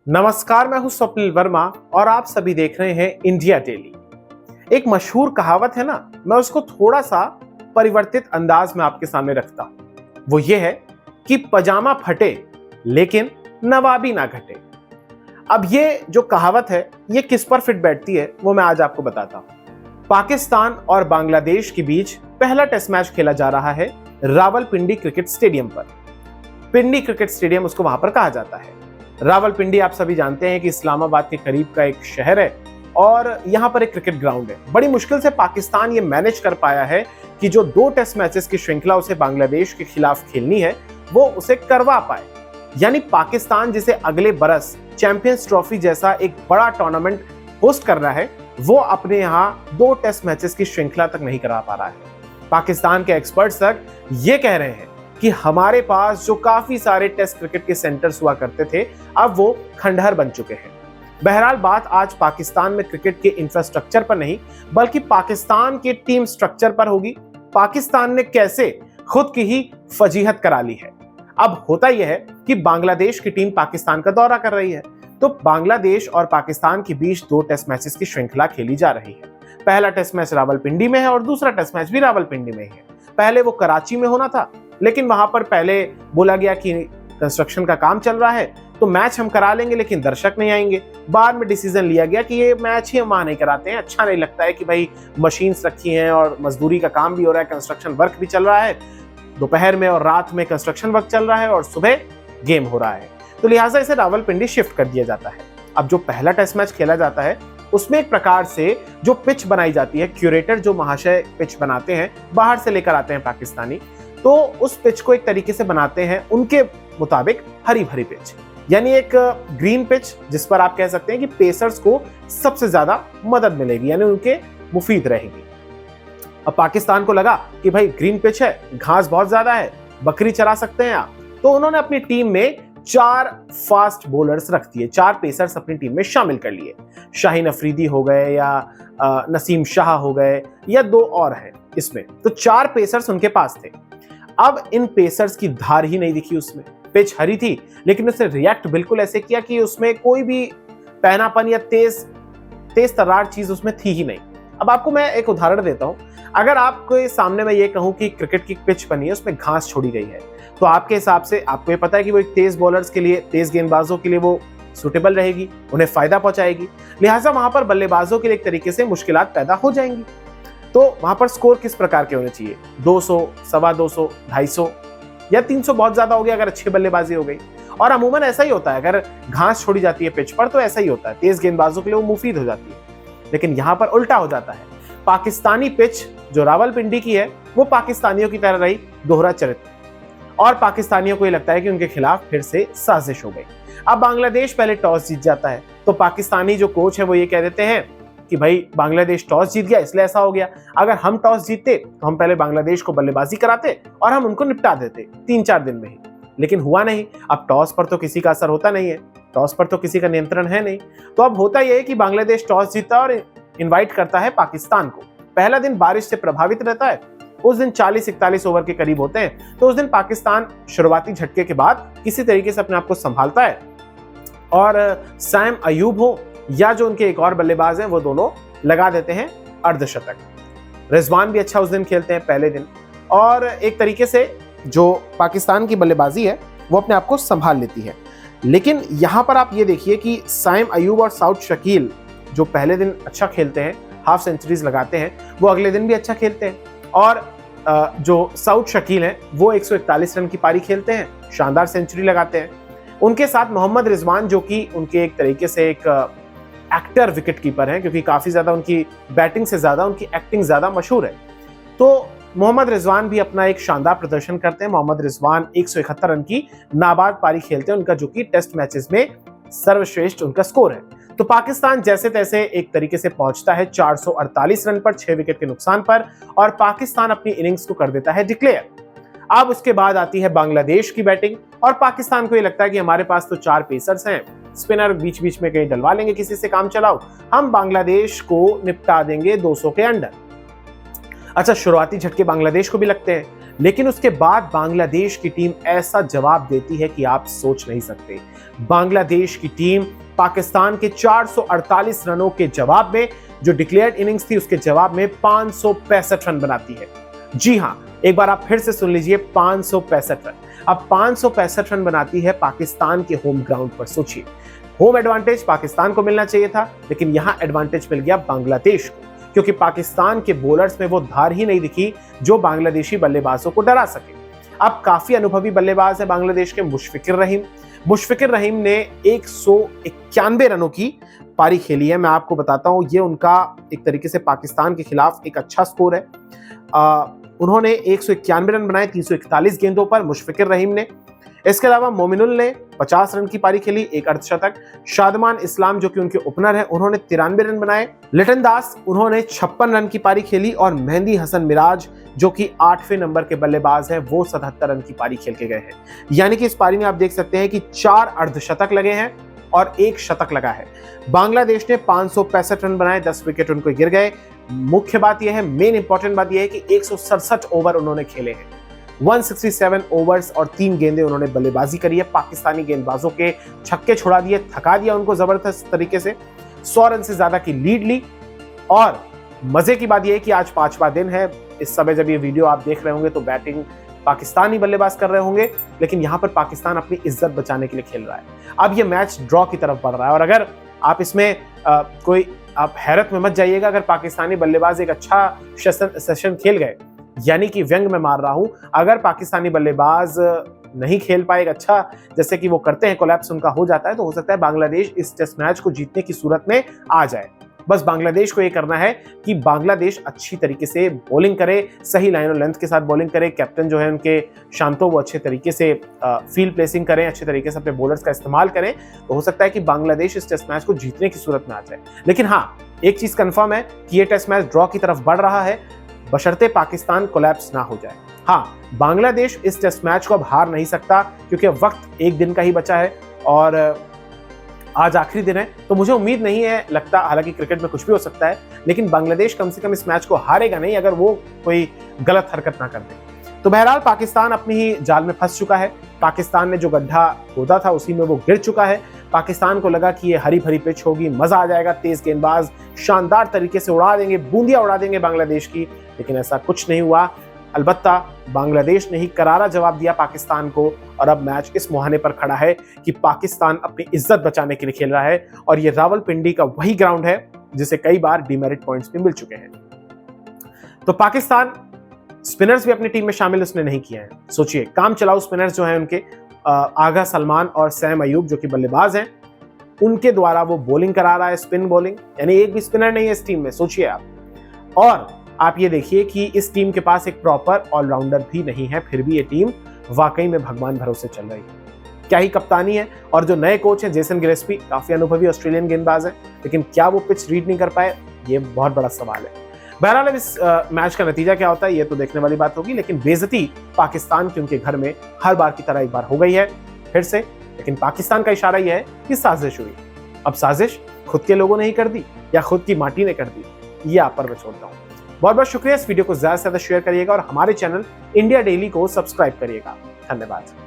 नमस्कार, मैं हूं स्वप्निल वर्मा और आप सभी देख रहे हैं इंडिया डेली। एक मशहूर कहावत है ना, मैं उसको थोड़ा सा परिवर्तित अंदाज में आपके सामने रखता हूं। वो ये है कि पजामा फटे लेकिन नवाबी ना घटे। अब ये जो कहावत है ये किस पर फिट बैठती है वो मैं आज आपको बताता हूं। पाकिस्तान और बांग्लादेश के बीच पहला टेस्ट मैच खेला जा रहा है रावलपिंडी क्रिकेट स्टेडियम पर। पिंडी क्रिकेट स्टेडियम उसको वहां पर कहा जाता है। रावलपिंडी आप सभी जानते हैं कि इस्लामाबाद के करीब का एक शहर है और यहाँ पर एक क्रिकेट ग्राउंड है। बड़ी मुश्किल से पाकिस्तान ये मैनेज कर पाया है कि जो 2 टेस्ट मैचेस की श्रृंखला उसे बांग्लादेश के खिलाफ खेलनी है वो उसे करवा पाए। यानी पाकिस्तान जिसे अगले बरस चैंपियंस ट्रॉफी जैसा एक बड़ा टूर्नामेंट होस्ट करना है, वो अपने यहाँ 2 टेस्ट मैचेस की श्रृंखला तक नहीं करा पा रहा है। पाकिस्तान के एक्सपर्ट्स तक ये कह रहे हैं कि हमारे पास जो काफी सारे टेस्ट क्रिकेट के सेंटर्स हुआ करते थे, अब वो खंडहर बन चुके हैं। बहरहाल बात आज पाकिस्तान में क्रिकेट के इंफ्रास्ट्रक्चर पर नहीं बल्कि पाकिस्तान के टीम स्ट्रक्चर पर होगी। पाकिस्तान ने कैसे खुद की ही फजीहत करा ली है। अब होता यह है कि बांग्लादेश की टीम पाकिस्तान का दौरा कर रही है, तो बांग्लादेश और पाकिस्तान के बीच 2 टेस्ट मैचेस की श्रृंखला खेली जा रही है। पहला टेस्ट मैच रावलपिंडी में है और दूसरा टेस्ट मैच भी रावलपिंडी में ही है। पहले वो कराची में होना था, लेकिन वहां पर पहले बोला गया कि कंस्ट्रक्शन का काम चल रहा है तो मैच हम करा लेंगे लेकिन दर्शक नहीं आएंगे। बाद में डिसीजन लिया गया कि ये मैच ही हम वहां नहीं कराते हैं, अच्छा नहीं लगता है कि भाई मशीन्स रखी हैं और मजदूरी का काम भी हो रहा है, कंस्ट्रक्शन वर्क भी चल रहा है, दोपहर में और रात में कंस्ट्रक्शन वर्क चल रहा है और सुबह गेम हो रहा है, तो लिहाजा इसे रावलपिंडी शिफ्ट कर दिया जाता है। अब जो पहला टेस्ट मैच खेला जाता है उसमें एक प्रकार से जो पिच बनाई जाती है, क्यूरेटर जो महाशय पिच बनाते हैं बाहर से लेकर आते हैं पाकिस्तानी, तो उस पिच को एक तरीके से बनाते हैं उनके मुताबिक हरी भरी पिच, यानी एक ग्रीन पिच जिस पर आप कह सकते हैं कि पेसर्स को सबसे ज्यादा मदद मिलेगी, यानी उनके मुफीद रहेगी। अब पाकिस्तान को लगा कि भाई ग्रीन पिच है, घास बहुत ज्यादा है, बकरी चरा सकते हैं आप, तो उन्होंने अपनी टीम में 4 फास्ट बॉलर्स रख दिए, 4 पेसर्स अपनी टीम में शामिल कर लिए। शाहीन अफरीदी हो गए या नसीम शाह हो गए या 2 और हैं इसमें, तो 4 पेसर्स उनके पास थे। अब इन पेसर्स की धार ही नहीं दिखी उसमें। पिच हरी थी लेकिन उसने रिएक्ट बिल्कुल ऐसे किया कि उसमें कोई भी पहनापन या तेज तर्रार चीज उसमें थी ही नहीं। अब आपको मैं एक उदाहरण देता हूं, अगर आपके सामने मैं ये कहूं कि क्रिकेट की पिच बनी है, उसमें घास छोड़ी गई है, तो आपके हिसाब से आपको ये पता है कि वो एक तेज बॉलर्स के लिए, तेज गेंदबाजों के लिए वो सुटेबल रहेगी, उन्हें फायदा पहुंचाएगी, लिहाजा वहां पर बल्लेबाजों के लिए एक तरीके से मुश्किलात पैदा हो जाएंगी। तो वहां पर स्कोर किस प्रकार के होने चाहिए? 200, 250, 250 या 300 बहुत ज्यादा हो गया अगर अच्छी बल्लेबाजी हो गई। और अमूमन ऐसा ही होता है, अगर घास छोड़ी जाती है पिच पर तो ऐसा ही होता है, तेज गेंदबाजों के लिए वो मुफीद हो जाती है। लेकिन यहां पर उल्टा हो जाता है। पाकिस्तानी पिच जो रावलपिंडी की है वो पाकिस्तानियों की तरह रही दोहरा चरित्र, और पाकिस्तानियों को ये लगता है कि उनके खिलाफ फिर से साजिश हो गई। अब बांग्लादेश पहले टॉस जीत जाता है, तो पाकिस्तानी जो कोच है वो ये कह देते हैं कि भाई बांग्लादेश टॉस जीत गया इसलिए ऐसा हो गया, अगर हम टॉस जीतते तो हम पहले बांग्लादेश को बल्लेबाजी कराते और हम उनको निपटा देते 3-4 दिन में ही। लेकिन हुआ नहीं। अब टॉस पर तो किसी का असर होता नहीं है, टॉस पर तो किसी का नियंत्रण है नहीं। तो अब होता यह है कि बांग्लादेश टॉस जीतता और इन्वाइट करता है पाकिस्तान को। पहला दिन बारिश से प्रभावित रहता है, उस दिन 40-41 ओवर के करीब होते हैं, तो उस दिन पाकिस्तान शुरुआती झटके के बाद किसी तरीके से अपने आप को संभालता है और सैम अयूब हो या जो उनके एक और बल्लेबाज हैं वो दोनों लगा देते हैं अर्धशतक। रिजवान भी अच्छा उस दिन खेलते हैं पहले दिन, और एक तरीके से जो पाकिस्तान की बल्लेबाजी है वो अपने आप को संभाल लेती है। लेकिन यहाँ पर आप ये देखिए कि सैम अयूब और साउथ शकील जो पहले दिन अच्छा खेलते हैं, हाफ सेंचुरीज लगाते हैं, वो अगले दिन भी अच्छा खेलते हैं, और जो साउथ शकील हैं वो 141 रन की पारी खेलते हैं, शानदार सेंचुरी लगाते हैं। उनके साथ मोहम्मद रिजवान जो कि उनके एक तरीके से एक एक्टर विकेट कीपर हैं, क्योंकि काफी ज्यादा उनकी बैटिंग से ज्यादा उनकी एक्टिंग ज्यादा मशहूर है, तो मोहम्मद रिजवान भी अपना एक शानदार प्रदर्शन करते हैं। मोहम्मद रिजवान 171 रन की नाबाद पारी खेलते हैं, उनका जो कि टेस्ट मैचेस में सर्वश्रेष्ठ उनका स्कोर है। तो पाकिस्तान जैसे तैसे एक तरीके से पहुंचता है 448 रन पर 6 विकेट के नुकसान पर, और पाकिस्तान अपनी इनिंग्स को कर देता है डिक्लेयर। अब उसके बाद आती है बांग्लादेश की बैटिंग, और पाकिस्तान को ये लगता है कि हमारे पास तो 4 पेसर्स हैं, स्पिनर बीच बीच में कहीं डलवा लेंगे किसी से काम चलाओ, हम बांग्लादेश को निपटा देंगे 200 के अंडर। अच्छा, शुरुआती झटके बांग्लादेश को भी लगते हैं, लेकिन उसके बाद बांग्लादेश की टीम ऐसा जवाब देती है कि आप सोच नहीं सकते। बांग्लादेश की टीम पाकिस्तान के 448 रनों के जवाब में, जो डिक्लेयर्ड इनिंग्स थी उसके जवाब में 565 रन बनाती है। जी हां, एक बार आप फिर से सुन लीजिए, 565 रन। अब 565 रन बनाती है पाकिस्तान के होम ग्राउंड पर। सोचिए, होम एडवांटेज पाकिस्तान को मिलना चाहिए था, लेकिन यहां एडवांटेज मिल गया बांग्लादेश को, क्योंकि पाकिस्तान के बॉलर्स में वो धार ही नहीं दिखी जो बांग्लादेशी बल्लेबाजों को डरा सके। अब काफी अनुभवी बल्लेबाज है बांग्लादेश के मुशफिकुर रहीम ने 191 रनों की पारी खेली है। मैं आपको बताता हूं, ये उनका एक तरीके से पाकिस्तान के खिलाफ एक अच्छा स्कोर है। उन्होंने 191 रन बनाए 341 गेंदों पर, मुशफिकुर रहीम ने। इसके अलावा मोमिनुल ने 50 रन की पारी खेली, एक अर्धशतक। शादमान इस्लाम जो कि उनके ओपनर है, उन्होंने 93 रन बनाए। लिटन दास, उन्होंने 56 रन की पारी खेली, और मेहंदी हसन मिराज जो कि 8वें नंबर के बल्लेबाज हैं, वो 77 रन की पारी खेल के गए हैं। यानी कि इस पारी में आप देख सकते हैं कि 4 अर्धशतक लगे हैं और 1 शतक लगा है। बांग्लादेश ने 565 रन बनाए, 10 विकेट उनको गिर गए। मुख्य बात यह है, मेन इंपॉर्टेंट बात यह है कि 167 ओवर उन्होंने खेले हैं, 167 ओवर्स और 3 गेंदें उन्होंने बल्लेबाजी करी है। पाकिस्तानी गेंदबाजों के छक्के छुड़ा दिए, थका दिया उनको जबरदस्त तरीके से, 100 रन से ज्यादा की लीड ली। और मजे की बात यह है कि आज 5वां दिन है। इस समय जब ये वीडियो आप देख रहे होंगे तो बैटिंग पाकिस्तानी बल्लेबाज कर रहे होंगे, लेकिन यहां पर पाकिस्तान अपनी इज्जत बचाने के लिए खेल रहा है। अब ये मैच ड्रॉ की तरफ बढ़ रहा है, और अगर आप इसमें आप हैरत में मत जाइएगा अगर पाकिस्तानी बल्लेबाज एक अच्छा सेशन खेल गए, यानी कि व्यंग में मार रहा हूं, अगर पाकिस्तानी बल्लेबाज नहीं खेल पाए अच्छा, जैसे कि वो करते हैं, कोलैप्स उनका हो जाता है, तो हो सकता है बांग्लादेश इस टेस्ट मैच को जीतने की सूरत में आ जाए। बस बांग्लादेश को ये करना है कि बांग्लादेश अच्छी तरीके से बॉलिंग करे, सही लाइन और लेंथ के साथ बॉलिंग करे। कैप्टन जो है उनके शांतो, वो अच्छे तरीके से फील्ड प्लेसिंग करें, अच्छे तरीके से अपने बॉलर्स का इस्तेमाल करें, तो हो सकता है कि बांग्लादेश इस टेस्ट मैच को जीतने की सूरत में आ जाए। लेकिन हाँ, एक चीज कंफर्म है कि ये टेस्ट मैच ड्रॉ की तरफ बढ़ रहा है, बशर्ते पाकिस्तान कोलैप्स ना हो जाए। हाँ, बांग्लादेश इस टेस्ट मैच को अब हार नहीं सकता, क्योंकि अब वक्त एक दिन का ही बचा है और आज आखिरी दिन है, तो मुझे उम्मीद नहीं है, लगता, हालांकि क्रिकेट में कुछ भी हो सकता है, लेकिन बांग्लादेश कम से कम इस मैच को हारेगा नहीं अगर वो कोई गलत हरकत ना कर दे। तो बहरहाल पाकिस्तान अपनी ही जाल में फंस चुका है। पाकिस्तान ने जो गड्ढा खोदा था उसी में वो गिर चुका है। पाकिस्तान को लगा कि ये हरी भरी पिच होगी, मजा आ जाएगा, तेज गेंदबाज शानदार तरीके से उड़ा देंगे, बूंदियां उड़ा देंगे बांग्लादेश की, लेकिन ऐसा कुछ नहीं हुआ। अलबत्ता बांग्लादेश ने ही करारा जवाब दिया पाकिस्तान को, और अब मैच इस मुहाने पर खड़ा है कि पाकिस्तान अपनी इज्जत बचाने के लिए खेल रहा है, और ये रावलपिंडी का वही ग्राउंड है जिसे कई बार डिमेरिट पॉइंट्स भी मिल चुके हैं। तो पाकिस्तान स्पिनर्स भी अपनी टीम में शामिल उसने नहीं किया है। सोचिए, काम चलाऊ स्पिनर्स जो हैं उनके आगा सलमान और सैम अयूब जो कि बल्लेबाज हैं, उनके द्वारा वो बॉलिंग करा रहा है, स्पिन बॉलिंग, यानी एक भी स्पिनर नहीं है इस टीम में, सोचिए आप। और आप ये देखिए कि इस टीम के पास एक प्रॉपर ऑलराउंडर भी नहीं है, फिर भी ये टीम वाकई में भगवान भरोसे चल रही है। क्या ही कप्तानी है, और जो नए कोच हैं जेसन गिलेस्पी, काफी अनुभवी ऑस्ट्रेलियन गेंदबाज हैं, लेकिन क्या वो पिच रीड नहीं कर पाए, ये बहुत बड़ा सवाल है। बहरहाल इस मैच का नतीजा क्या होता है ये तो देखने वाली बात होगी, लेकिन बेइज्जती पाकिस्तान के उनके घर में हर बार की तरह एक बार हो गई है फिर से। लेकिन पाकिस्तान का इशारा यह है कि साजिश हुई। अब साजिश खुद के लोगों ने ही कर दी या खुद की माटी ने कर दी, ये आप पर मैं छोड़ता हूं। बहुत बहुत शुक्रिया। इस वीडियो को ज्यादा से ज्यादा शेयर करिएगा और हमारे चैनल इंडिया डेली को सब्सक्राइब करिएगा। धन्यवाद।